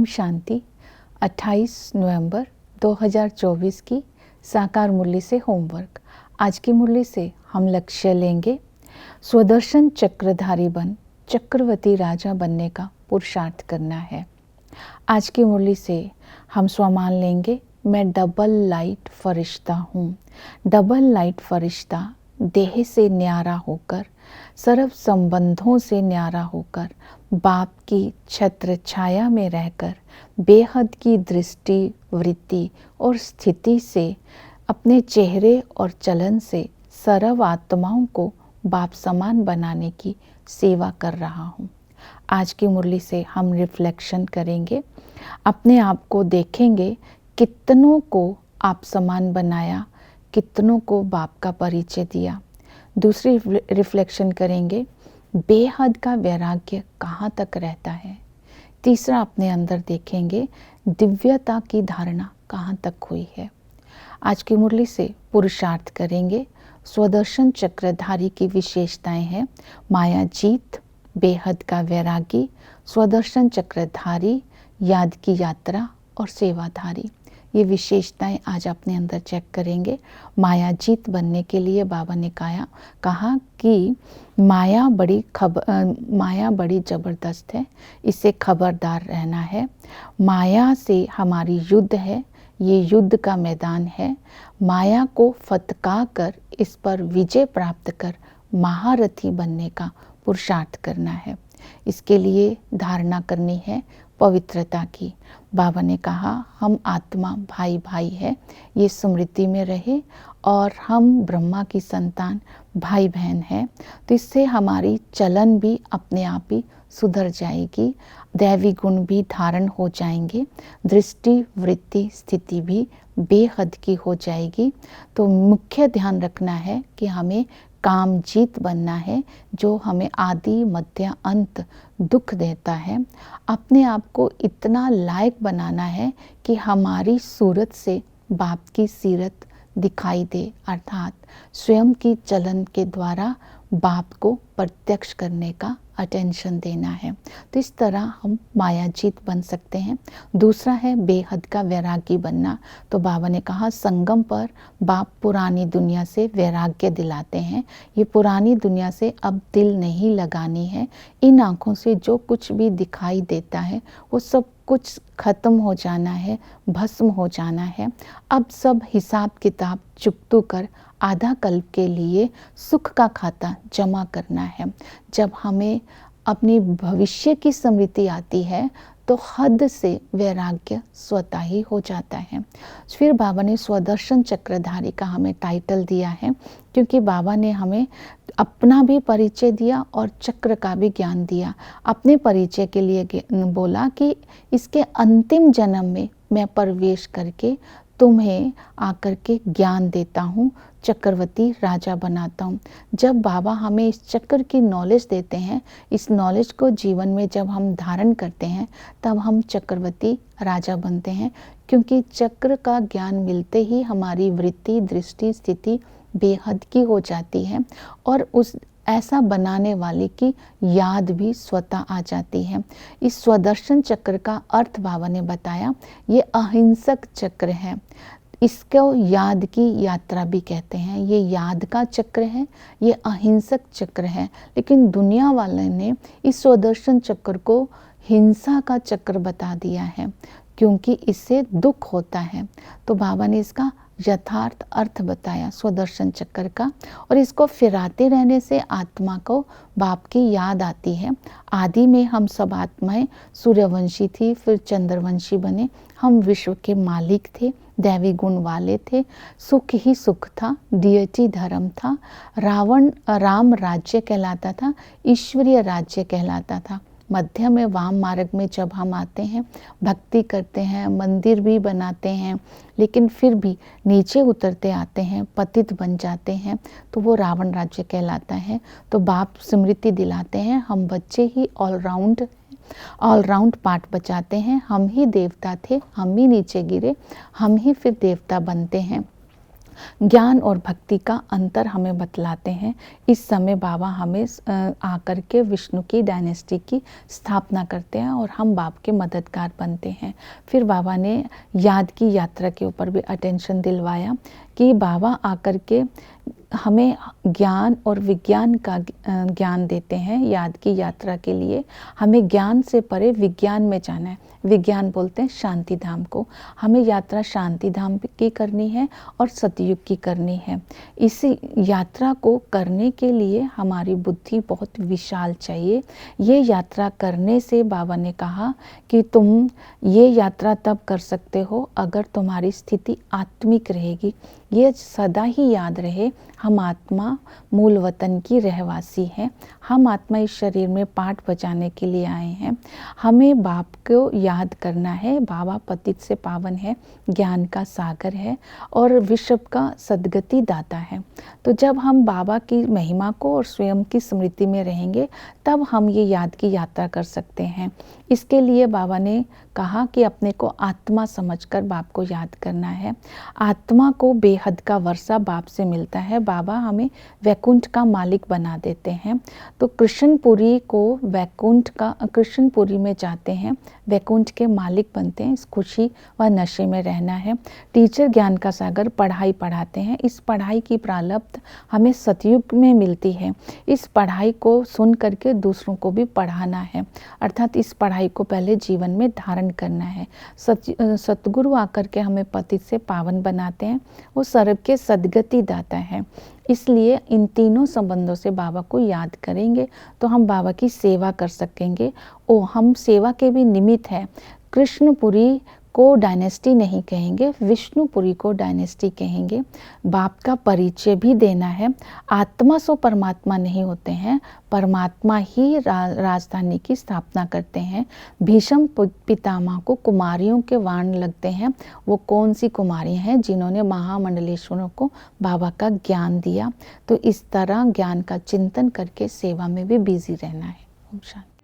शांति। 28 नवंबर 2024 की साकार मुरली से होमवर्क। आज की मुरली से हम लक्ष्य लेंगे स्वदर्शन चक्रधारी बन चक्रवर्ती राजा बनने का पुरुषार्थ करना है। आज की मुरली से हम स्वमान लेंगे, मैं डबल लाइट फरिश्ता हूँ। डबल लाइट फरिश्ता देह से न्यारा होकर, सर्व संबंधों से न्यारा होकर, बाप की छत्र छाया में रहकर, बेहद की दृष्टि, वृत्ति और स्थिति से, अपने चेहरे और चलन से सर्व आत्माओं को बाप समान बनाने की सेवा कर रहा हूँ। आज की मुरली से हम रिफ्लेक्शन करेंगे, अपने आप को देखेंगे, कितनों को आप समान बनाया, कितनों को बाप का परिचय दिया। दूसरी रिफ्लेक्शन करेंगे, बेहद का वैराग्य कहाँ तक रहता है। तीसरा, अपने अंदर देखेंगे, दिव्यता की धारणा कहाँ तक हुई है। आज की मुरली से पुरुषार्थ करेंगे, स्वदर्शन चक्रधारी की विशेषताएं हैं माया जीत, बेहद का वैरागी, स्वदर्शन चक्रधारी, याद की यात्रा और सेवाधारी। ये विशेषताएं आज अपने अंदर चेक करेंगे। माया जीत बनने के लिए बाबा ने कहा कि माया बड़ी ज़बरदस्त है, इससे खबरदार रहना है। माया से हमारी युद्ध है, ये युद्ध का मैदान है। माया को फतका कर, इस पर विजय प्राप्त कर महारथी बनने का पुरुषार्थ करना है। इसके लिए धारणा करनी है पवित्रता की। बाबा ने कहा हम आत्मा भाई भाई है, ये स्मृति में रहे, और हम ब्रह्मा की संतान भाई बहन है। तो इससे हमारी चलन भी अपने आप ही सुधर जाएगी, दैवी गुण भी धारण हो जाएंगे, दृष्टि, वृत्ति, स्थिति भी बेहद की हो जाएगी। तो मुख्य ध्यान रखना है कि हमें काम जीत बनना है, जो हमें आदि मध्य अंत दुख देता है। अपने आप को इतना लायक बनाना है कि हमारी सूरत से बाप की सीरत दिखाई दे, अर्थात स्वयं की चलन के द्वारा बाप को प्रत्यक्ष करने का अटेंशन देना है। तो इस तरह हम मायाजीत बन सकते हैं। दूसरा है बेहद का वैरागी बनना। तो बाबा ने कहा संगम पर बाप पुरानी दुनिया से वैराग्य दिलाते हैं। ये पुरानी दुनिया से अब दिल नहीं लगानी है। इन आँखों से जो कुछ भी दिखाई देता है वो सब कुछ खत्म हो जाना है, भस्म हो जाना है। अब सब हिसाब किताब चुकतू कर आधा कल्प के लिए सुख का खाता जमा करना है। जब हमें अपनी भविष्य की स्मृति आती है तो हद से वैराग्य स्वतः ही हो जाता है। फिर बाबा ने स्वदर्शन चक्रधारी का हमें टाइटल दिया है, क्योंकि बाबा ने हमें अपना भी परिचय दिया और चक्र का भी ज्ञान दिया। अपने परिचय के लिए बोला कि इसके अंतिम जन्म में मैं प्रवेश करके तुम्हें आकर के ज्ञान देता हूँ, चक्रवर्ती राजा बनाता हूँ। जब बाबा हमें इस चक्र की नॉलेज देते हैं, इस नॉलेज को जीवन में जब हम धारण करते हैं, तब हम चक्रवर्ती राजा बनते हैं। क्योंकि चक्र का ज्ञान मिलते ही हमारी वृत्ति, दृष्टि, स्थिति बेहद की हो जाती है, और उस ऐसा बनाने वाले की याद भी स्वतः आ जाती है। इस स्वदर्शन चक्र का अर्थ बाबा ने बताया, ये अहिंसक चक्र है। इसको याद की यात्रा भी कहते हैं। ये याद का चक्र है, ये अहिंसक चक्र है। लेकिन दुनिया वाले ने इस स्वदर्शन चक्र को हिंसा का चक्र बता दिया है, क्योंकि इससे दुख होता है। तो बाबा ने इसका यथार्थ अर्थ बताया स्वदर्शन चक्र का, और इसको फिराते रहने से आत्मा को बाप की याद आती है। आदि में हम सब आत्माएं सूर्यवंशी थी, फिर चंद्रवंशी बने। हम विश्व के मालिक थे, दैवी गुण वाले थे, सुख ही सुख था, डियटी धर्म था। राम राज्य कहलाता था, ईश्वरीय राज्य कहलाता था। मध्य में वाम मार्ग में जब हम आते हैं, भक्ति करते हैं, मंदिर भी बनाते हैं, लेकिन फिर भी नीचे उतरते आते हैं, पतित बन जाते हैं, तो वो रावण राज्य कहलाता है। तो बाप स्मृति दिलाते हैं, हम बच्चे ही ऑलराउंड पार्ट बचाते हैं। हम ही देवता थे, हम ही नीचे गिरे, हम ही फिर देवता बनते हैं। ज्ञान और भक्ति का अंतर हमें बतलाते हैं। इस समय बाबा हमें आकर के विष्णु की डायनेस्टी की स्थापना करते हैं और हम बाप के मददगार बनते हैं। फिर बाबा ने याद की यात्रा के ऊपर भी अटेंशन दिलवाया कि बाबा आकर के हमें ज्ञान और विज्ञान का ज्ञान देते हैं। याद की यात्रा के लिए हमें ज्ञान से परे विज्ञान में जाना है। विज्ञान बोलते हैं शांति धाम को। हमें यात्रा शांति धाम की करनी है और सतयुग की करनी है। इसी यात्रा को करने के लिए हमारी बुद्धि बहुत विशाल चाहिए। ये यात्रा करने से बाबा ने कहा कि तुम ये यात्रा तब कर सकते हो अगर तुम्हारी स्थिति आत्मिक रहेगी। ये सदा ही याद रहे, हम आत्मा मूल वतन की रहवासी हैं। हम आत्मा इस शरीर में पाठ बजाने के लिए आए हैं। हमें बाप को याद करना है। बाबा पतित से पावन है, ज्ञान का सागर है और विश्व का सद्गति दाता है। तो जब हम बाबा की महिमा को और स्वयं की स्मृति में रहेंगे तब हम ये याद की यात्रा कर सकते हैं। इसके लिए बाबा ने कहा कि अपने को आत्मा समझकर बाप को याद करना है। आत्मा को बेहद का वर्षा बाप से मिलता है। बाबा हमें वैकुंठ का मालिक बना देते हैं। तो कृष्णपुरी को वैकुंठ का, कृष्णपुरी में जाते हैं, वैकुंठ के मालिक बनते हैं। इस खुशी व नशे में रहना है। टीचर ज्ञान का सागर पढ़ाई पढ़ाते हैं। इस पढ़ाई की प्रारब्ध हमें सतयुग में मिलती है। इस पढ़ाई को सुन करके दूसरों को भी पढ़ाना है, अर्थात इस पढ़ाई को पहले जीवन में धारण करना है। सतगुरु आकर के हमें पतित से पावन बनाते हैं। वो सर्व के सद्गति दाता है। इसलिए इन तीनों संबंधों से बाबा को याद करेंगे तो हम बाबा की सेवा कर सकेंगे। हम सेवा के भी निमित्त हैं। कृष्णपुरी को डायनेस्टी नहीं कहेंगे, विष्णुपुरी को डायनेस्टी कहेंगे। बाप का परिचय भी देना है। आत्मा सो परमात्मा नहीं होते हैं, परमात्मा ही राजधानी की स्थापना करते हैं। भीष्म पितामह को कुमारियों के वाण लगते हैं। वो कौन सी कुमारी हैं? जिन्होंने महामंडलेश्वरों को बाबा का ज्ञान दिया। तो इस तरह ज्ञान का चिंतन करके सेवा में भी बिजी रहना है। ओम शांति।